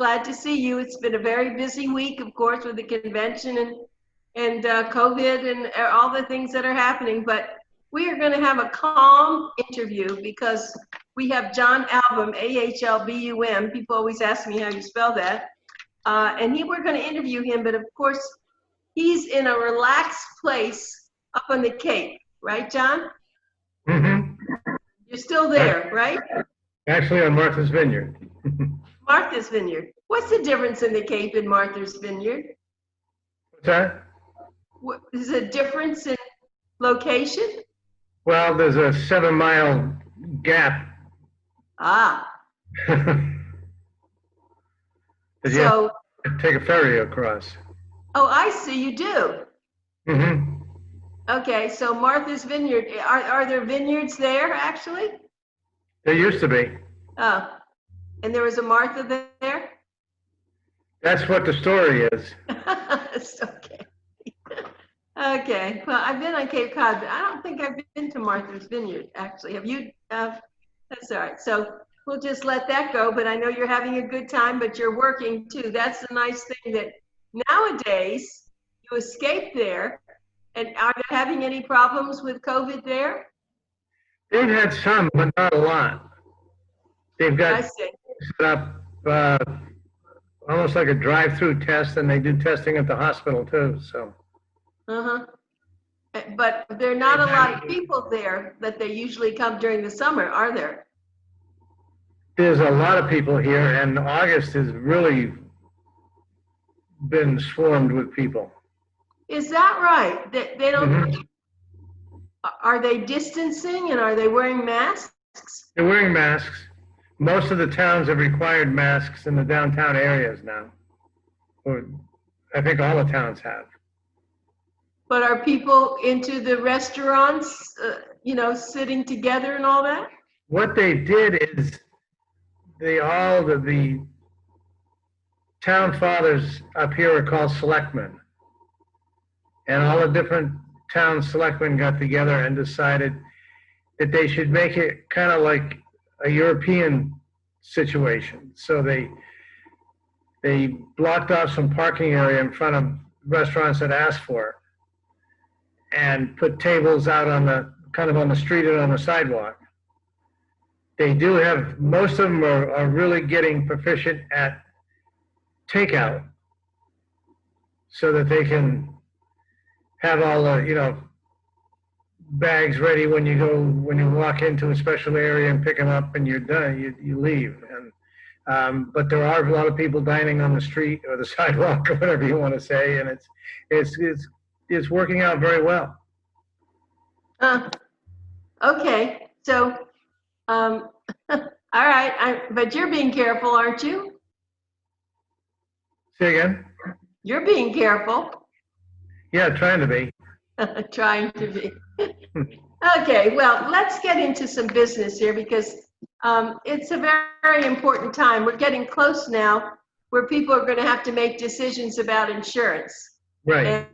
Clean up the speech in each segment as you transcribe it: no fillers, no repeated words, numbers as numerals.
Glad to see you. It's been a very busy week, of course, with the convention and COVID and all the things that are happening. But we are going to have a calm interview because we have John Ahlbum, A-H-L-B-U-M. People always ask me how you spell that. We're going to interview him, but of course, he's in a relaxed place up on the Cape, right, John? Mm-hmm. You're still there, right? Actually, on Martha's Vineyard. Martha's Vineyard. What's the difference in the Cape and Martha's Vineyard? What's that? What, is a difference in location? Well, there's a 7-mile gap. Ah. So take a ferry across. Oh, I see. You do. Mm-hmm. Okay, so Martha's Vineyard. Are there vineyards there actually? There used to be. Oh, and there was a Martha there? That's what the story is. It's okay. Okay. Well, I've been on Cape Cod, but I don't think I've been to Martha's Vineyard, actually. Have you? That's all right. So we'll just let that go, but I know you're having a good time, but you're working too. That's the nice thing that nowadays you escape there. And are they having any problems with COVID there? They've had some, but not a lot. They've got set up almost like a drive-through test, and they do testing at the hospital too. So. But there are not a lot of people there that they usually come during the summer, are there? There's a lot of people here, and August has really been swarmed with people. Is that right? They don't. Are they distancing and are they wearing masks? They're wearing masks. Most of the towns have required masks in the downtown areas now. Or I think all the towns have. But are people into the restaurants, sitting together and all that? What they did is the town fathers up here are called selectmen. And all the different town selectmen got together and decided that they should make it kind of like a European situation. So they blocked off some parking area in front of restaurants that asked for it and put tables out on the street and on the sidewalk. They do have, most of them are really getting proficient at takeout so that they can have all the, bags ready when you walk into a special area and pick them up and you're done, you leave. And but there are a lot of people dining on the street or the sidewalk or whatever you want to say, and it's working out very well. Okay, so all right, but you're being careful, aren't you? Say again? You're being careful. Yeah, trying to be. Trying to be. Okay, well, let's get into some business here because it's a very, very important time. We're getting close now where people are going to have to make decisions about insurance. Right. And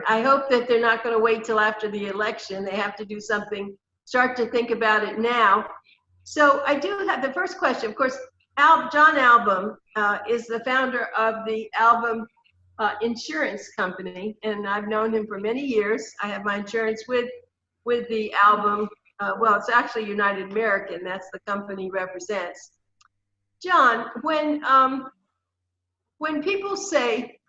I hope that they're not going to wait till after the election. They have to do something, start to think about it now. So I do have the first question. Of course, John Ahlbum is the founder of the Ahlbum Insurance Company, and I've known him for many years. I have my insurance with the Ahlbum. Well, it's actually United American. That's the company he represents. John, when people say,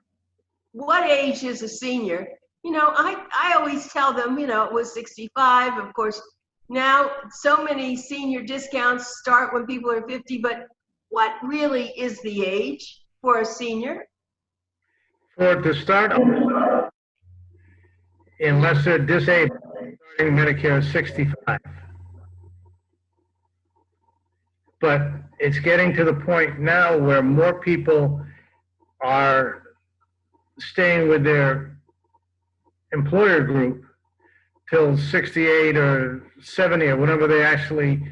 what age is a senior? I always tell them, it was 65. Of course, now so many senior discounts start when people are 50, but what really is the age for a senior? To start, unless they're disabled, starting Medicare is 65. But it's getting to the point now where more people are staying with their employer group till 68 or 70 or whenever they actually,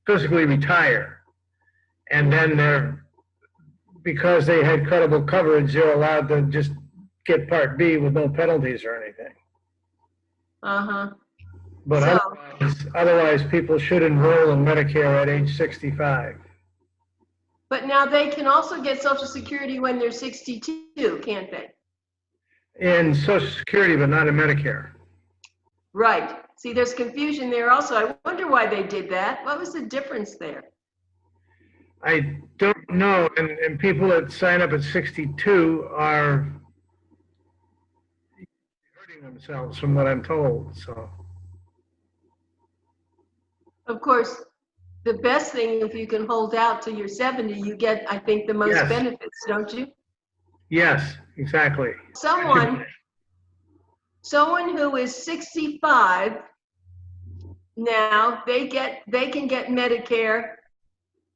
physically retire. And then because they had credible coverage, they're allowed to just get Part B with no penalties or anything. But otherwise, people should enroll in Medicare at age 65. But now they can also get Social Security when they're 62, can't they? In Social Security, but not in Medicare. Right. See, there's confusion there also. I wonder why they did that. What was the difference there? I don't know, and people that sign up at 62 are hurting themselves from what I'm told, so. Of course, the best thing, if you can hold out till you're 70, you get, I think, the most Yes. benefits, don't you? Yes, exactly. Someone who is 65 now, they can get Medicare,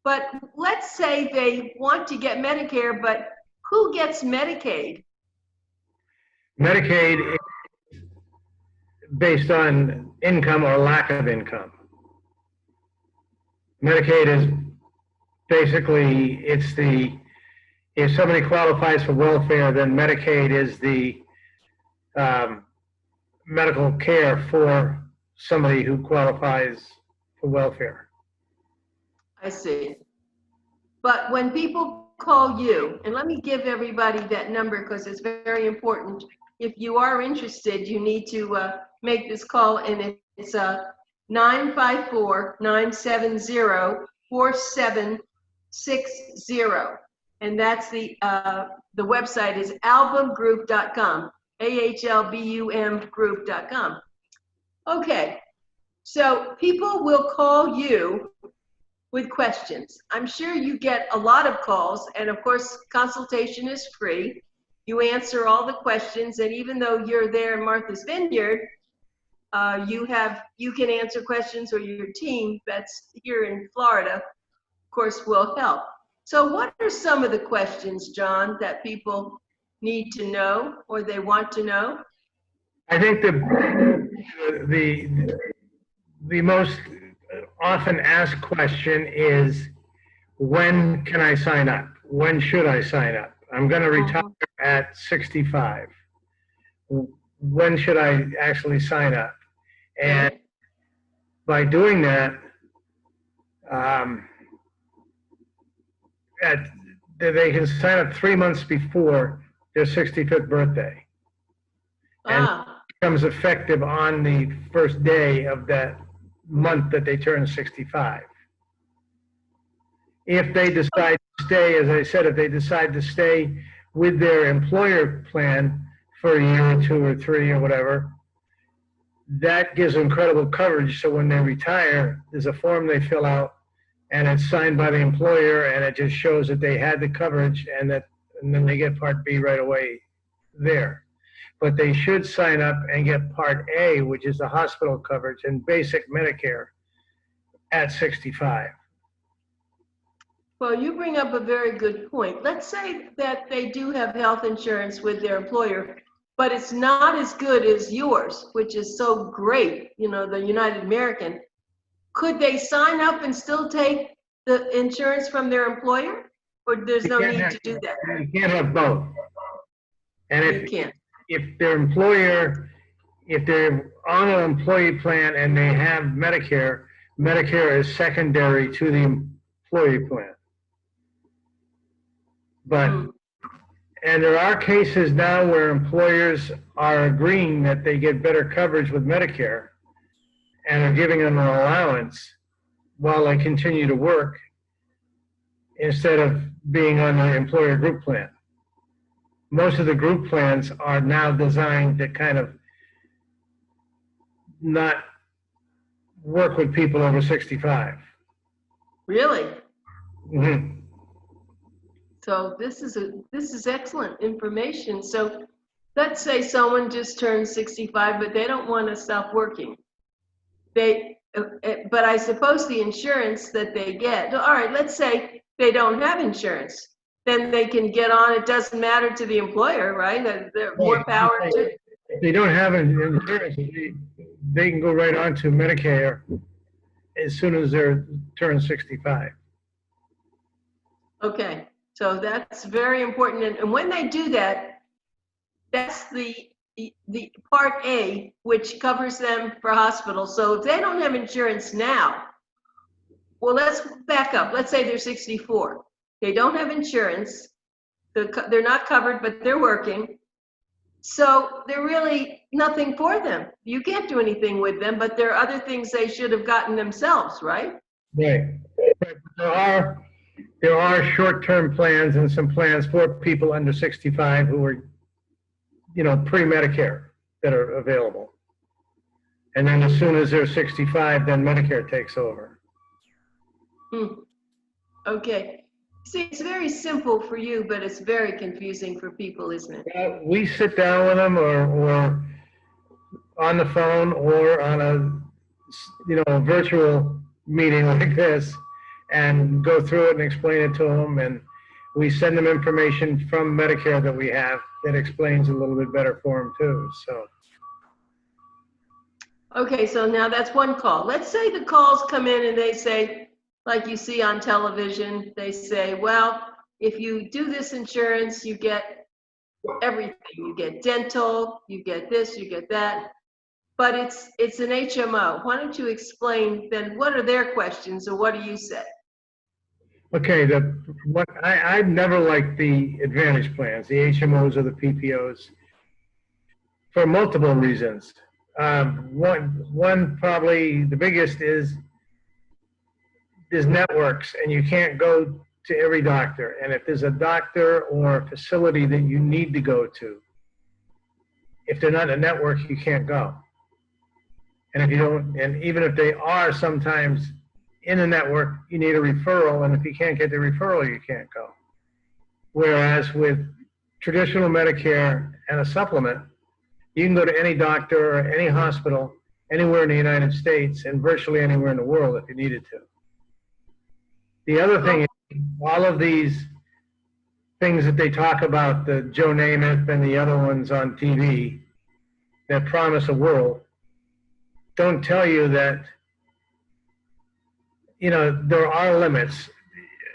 but let's say they want to get Medicare, but who gets Medicaid? Medicaid is based on income or lack of income. Medicaid is basically, if somebody qualifies for welfare, then Medicaid is the medical care for somebody who qualifies for welfare. I see. But when people call you, and let me give everybody that number because it's very important. If you are interested, you need to make this call, and it's 954-970-4760. And that's the website is ahlbumgroup.com, AHLBUM group.com. Okay, so people will call you with questions. I'm sure you get a lot of calls, and of course, consultation is free. You answer all the questions, and even though you're there in Martha's Vineyard, you can answer questions, or your team that's here in Florida, of course, will help. So what are some of the questions, John, that people need to know or they want to know? I think the most often asked question is, when can I sign up? When should I sign up? I'm going to retire at 65. When should I actually sign up? And by doing that, they can sign up 3 months before their 65th birthday. And it becomes effective on the first day of that month that they turn 65. If they decide to stay, as I said, if they decide to stay with their employer plan for a year or 2 or 3 or whatever, that gives them incredible coverage. So when they retire, there's a form they fill out, and it's signed by the employer, and it just shows that they had the coverage, and then they get Part B right away there. But they should sign up and get Part A, which is the hospital coverage and basic Medicare, at 65. Well, you bring up a very good point. Let's say that they do have health insurance with their employer, but it's not as good as yours, which is so great, you know, the United American. Could they sign up and still take the insurance from their employer? Or there's no need to do that? You can't have both. And if their employer, if they're on an employee plan and they have Medicare, Medicare is secondary to the employee plan. But, and there are cases now where employers are agreeing that they get better coverage with Medicare and are giving them an allowance while they continue to work instead of being on the employer group plan. Most of the group plans are now designed to kind of not work with people over 65. Really? Mm-hmm. So this is excellent information. So let's say someone just turned 65, but they don't want to stop working. But I suppose the insurance that they get, all right, let's say they don't have insurance, then they can get on. It doesn't matter to the employer, right? They're more power to. If they don't have insurance, they can go right on to Medicare as soon as they're turned 65. Okay, so that's very important. And when they do that, that's the Part A, which covers them for hospitals. So if they don't have insurance now, well, let's back up. Let's say they're 64. They don't have insurance. They're not covered, but they're working. So they're really nothing for them. You can't do anything with them, but there are other things they should have gotten themselves, right? Right. There are short-term plans and some plans for people under 65 who are, pre-Medicare that are available. And then as soon as they're 65, then Medicare takes over. Okay. See, it's very simple for you, but it's very confusing for people, isn't it? We sit down with them or on the phone or on a virtual meeting like this and go through it and explain it to them. And we send them information from Medicare that we have that explains a little bit better for them too. So. Okay, so now that's one call. Let's say the calls come in and they say, like you see on television, they say, well, if you do this insurance, you get everything. You get dental, you get this, you get that. But it's an HMO. Why don't you explain then what are their questions or what do you say? Okay, I've never liked the Advantage plans, the HMOs or the PPOs, for multiple reasons. One probably the biggest is there's networks and you can't go to every doctor. And if there's a doctor or a facility that you need to go to, if they're not a network, you can't go. And if you don't, and even if they are sometimes in a network, you need a referral. And if you can't get the referral, you can't go. Whereas with traditional Medicare and a supplement, you can go to any doctor or any hospital anywhere in the United States and virtually anywhere in the world if you needed to. The other thing is all of these things that they talk about, the Joe Namath and the other ones on TV that promise a world, don't tell you that, there are limits,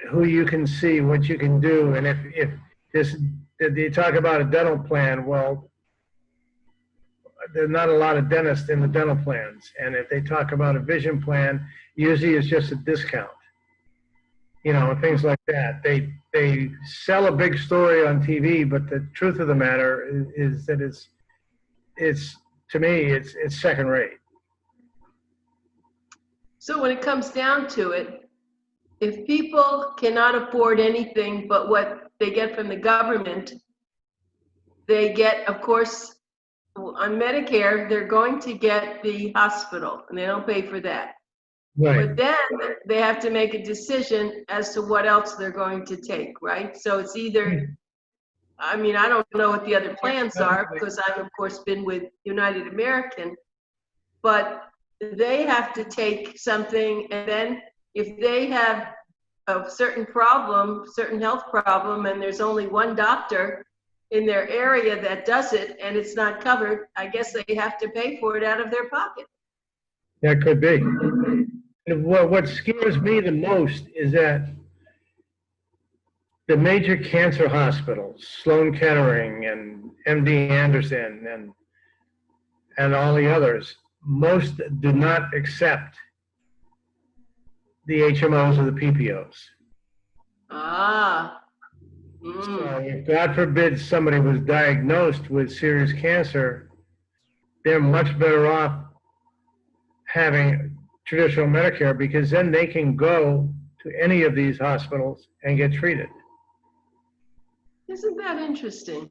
who you can see, what you can do. And if they talk about a dental plan, well, there's not a lot of dentists in the dental plans. And if they talk about a vision plan, usually it's just a discount, things like that. They sell a big story on TV, but the truth of the matter is that it's to me, it's second rate. So when it comes down to it, if people cannot afford anything but what they get from the government, they get, of course, on Medicare, they're going to get the hospital, and they don't pay for that. Right. But then they have to make a decision as to what else they're going to take, right? So it's either, I don't know what the other plans are because I've, of course, been with United American, but they have to take something, and then if they have a certain problem, certain health problem, and there's only one doctor in their area that does it and it's not covered, I guess they have to pay for it out of their pocket. That could be. And what scares me the most is that the major cancer hospitals, Sloan Kettering and MD Anderson and all the others, most do not accept the HMOs or the PPOs. So if God forbid somebody was diagnosed with serious cancer, they're much better off having traditional Medicare because then they can go to any of these hospitals and get treated. Isn't that interesting?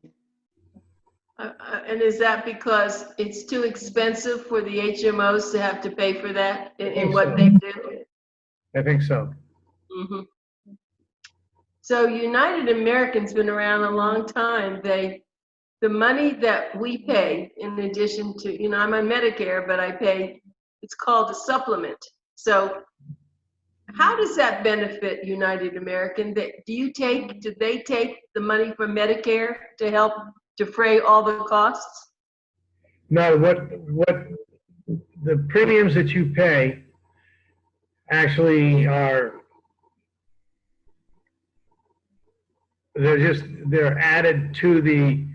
And is that because it's too expensive for the HMOs to have to pay for that in what they do? I think so. Mm-hmm. So United American's been around a long time. The money that we pay, in addition to, I'm on Medicare, but I pay, it's called a supplement. So how does that benefit United American? Do they take the money from Medicare to help defray all the costs? No, what the premiums that you pay actually are, they're added to the,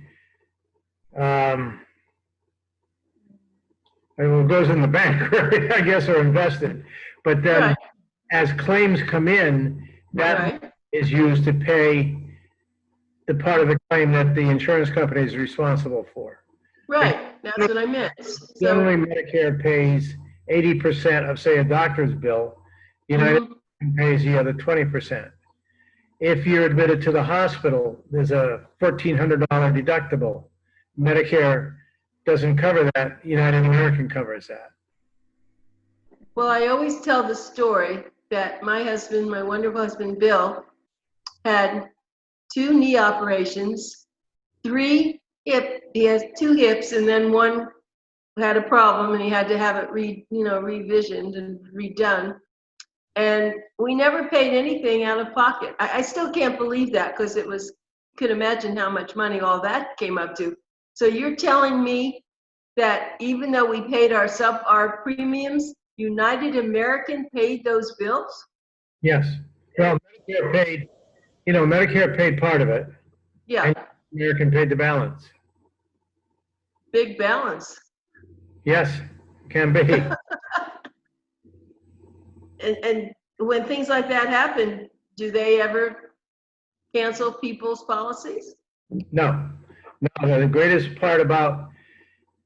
it goes in the bank, I guess, or invested. But then as claims come in, that is used to pay the part of the claim that the insurance company is responsible for. Right, that's what I meant. So, Generally, Medicare pays 80% of, say, a doctor's bill. United pays the other 20%. If you're admitted to the hospital, there's a $1,400 deductible. Medicare doesn't cover that. United American covers that. well, I always tell the story that my husband, my wonderful husband, Bill, had 2 knee operations, 3 he has 2 hips, and then one had a problem and he had to have it revisioned and redone. And we never paid anything out of pocket. I still can't believe that, because it was, you could imagine how much money all that came up to. So you're telling me that even though we paid our premiums, United American paid those bills? Yes. Well, Medicare paid part of it. Yeah. And American paid the balance. Big balance. Yes, can be. And when things like that happen, do they ever cancel people's policies? No. The greatest part about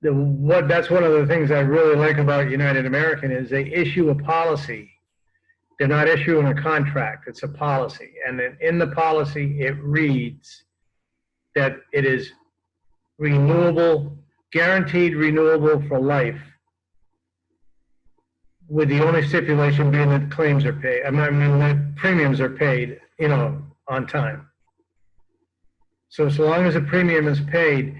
that's one of the things I really like about United American is they issue a policy. They're not issuing a contract, it's a policy. And then in the policy, it reads that it is renewable, guaranteed renewable for life, with the only stipulation being that claims are paid. That premiums are paid, on time. So as long as a premium is paid,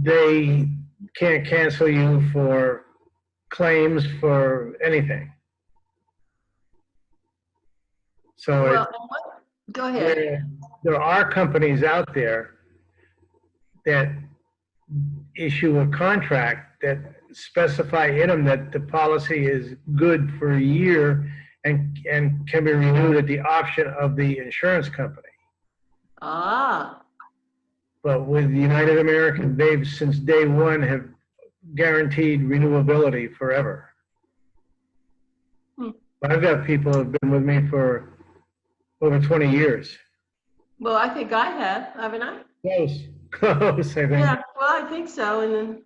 they can't cancel you for claims for anything. So Well, go ahead. there are companies out there that issue a contract that specify in them that the policy is good for a year and can be renewed at the option of the insurance company. Ah. But with United American, they've since day one have guaranteed renewability forever. I've got people who have been with me for over 20 years. Well, I think I have, haven't I? Close, I think. Yeah, well, I think so. And then,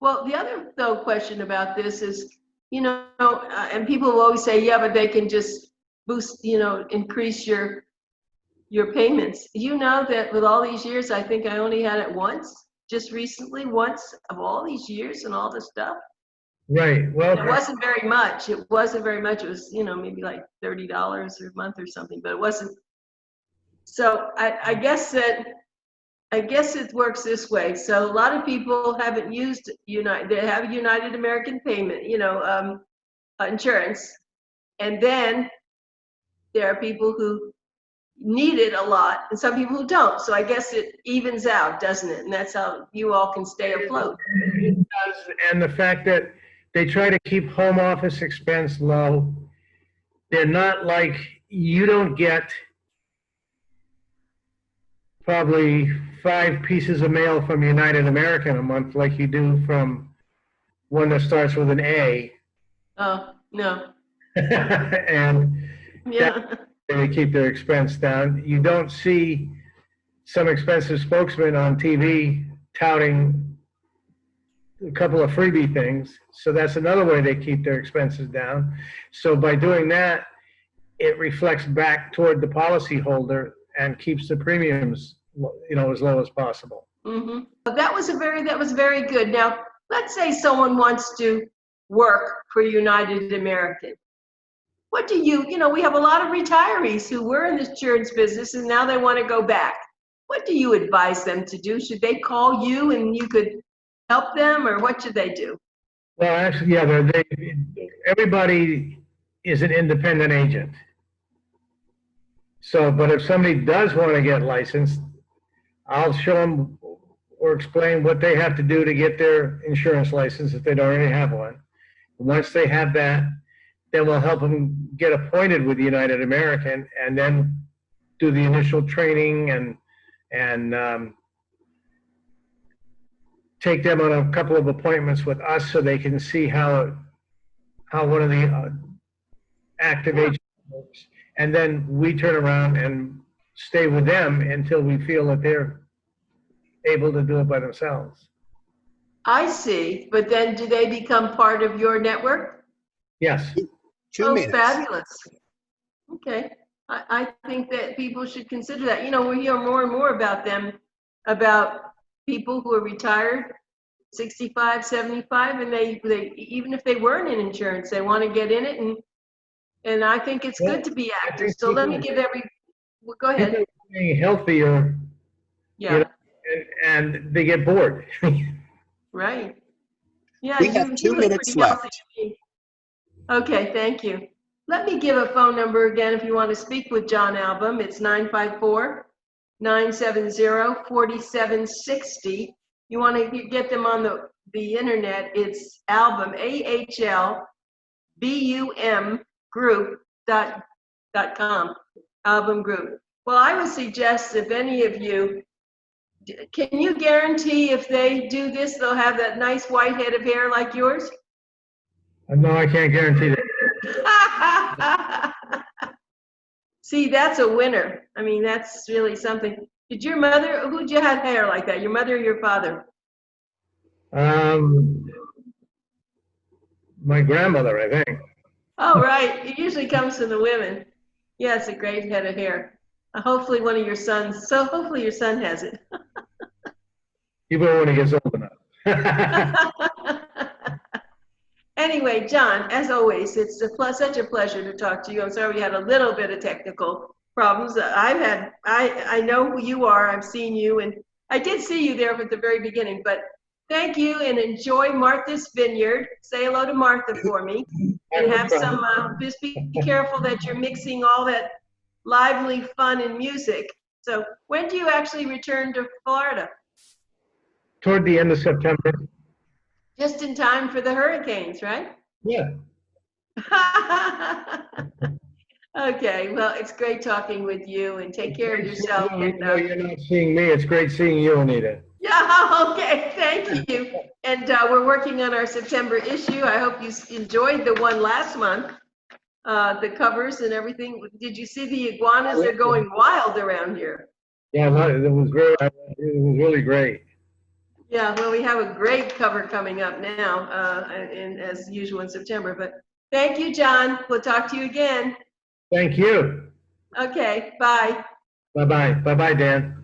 well, the other question about this is, and people will always say, yeah, but they can just boost, increase your payments. You know that with all these years, I think I only had it once, just recently, once of all these years and all this stuff. Right. Well, it wasn't very much. It wasn't very much. It was, maybe like $30 a month or something, but it wasn't. So I guess it works this way. So a lot of people haven't used they have United American payment, insurance. And then there are people who need it a lot and some people who don't. So I guess it evens out, doesn't it? And that's how you all can stay afloat. It does. And the fact that they try to keep home office expense low. They're not like, you don't get probably 5 pieces of mail from United American a month like you do from one that starts with an A. Oh, no. And yeah. They keep their expense down. You don't see some expensive spokesman on TV touting a couple of freebie things. So that's another way they keep their expenses down. So by doing that, it reflects back toward the policyholder and keeps the premiums, as low as possible. Mm-hmm. That was very good. Now, let's say someone wants to work for United American. What do we have a lot of retirees who were in the insurance business and now they want to go back. What do you advise them to do? Should they call you and you could help them, or what should they do? Well, actually, yeah, everybody is an independent agent. So, but if somebody does want to get licensed, I'll show them or explain what they have to do to get their insurance license if they don't already have one. Once they have that, then we'll help them get appointed with United American and then do the initial training and take them on a couple of appointments with us so they can see how one of the active agents works. and then we turn around and stay with them until we feel that they're able to do it by themselves. I see, but then do they become part of your network? Yes. 2 minutes. Fabulous. Okay. I think that people should consider that. You know, we hear more and more about them, about people who are retired, 65, 75, and they even if they weren't in insurance, they want to get in it, and I think it's good to be active. So let me give well, go ahead. People are being healthier, Yeah. you know, and they get bored. Right. Yeah. We have 2 minutes left. Okay, thank you. Let me give a phone number again if you want to speak with John Ahlbum. It's 954-970-4760. You want to get them on the internet, it's Ahlbum, AHLBUM group.com, Ahlbum Group. Well, I would suggest if any of you, can you guarantee if they do this, they'll have that nice white head of hair like yours? No, I can't guarantee that. See, that's a winner. I mean, that's really something. Did your mother, who'd you have hair like that? Your mother or your father? My grandmother, I think. Oh, right. It usually comes from the women. Yeah, it's a great head of hair. Hopefully one of your sons, so hopefully your son has it. Even when he gets old enough. Anyway, John, as always, it's such a pleasure to talk to you. I'm sorry we had a little bit of technical problems. I know who you are. I've seen you, and I did see you there at the very beginning, but thank you and enjoy Martha's Vineyard. Say hello to Martha for me and have some, just be careful that you're mixing all that lively fun and music. So when do you actually return to Florida? Toward the end of September. Just in time for the hurricanes, right? Yeah. Okay, well, it's great talking with you, and take care of yourself. Even though you're not seeing me, it's great seeing you, Anita. Yeah, okay, thank you. And we're working on our September issue. I hope you enjoyed the one last month, the covers and everything. Did you see the iguanas? They're going wild around here. Yeah, it was great. It was really great. Yeah, well, we have a great cover coming up now, and as usual in September. But thank you, John. We'll talk to you again. Thank you. Okay, bye. Bye-bye. Bye-bye, Dan.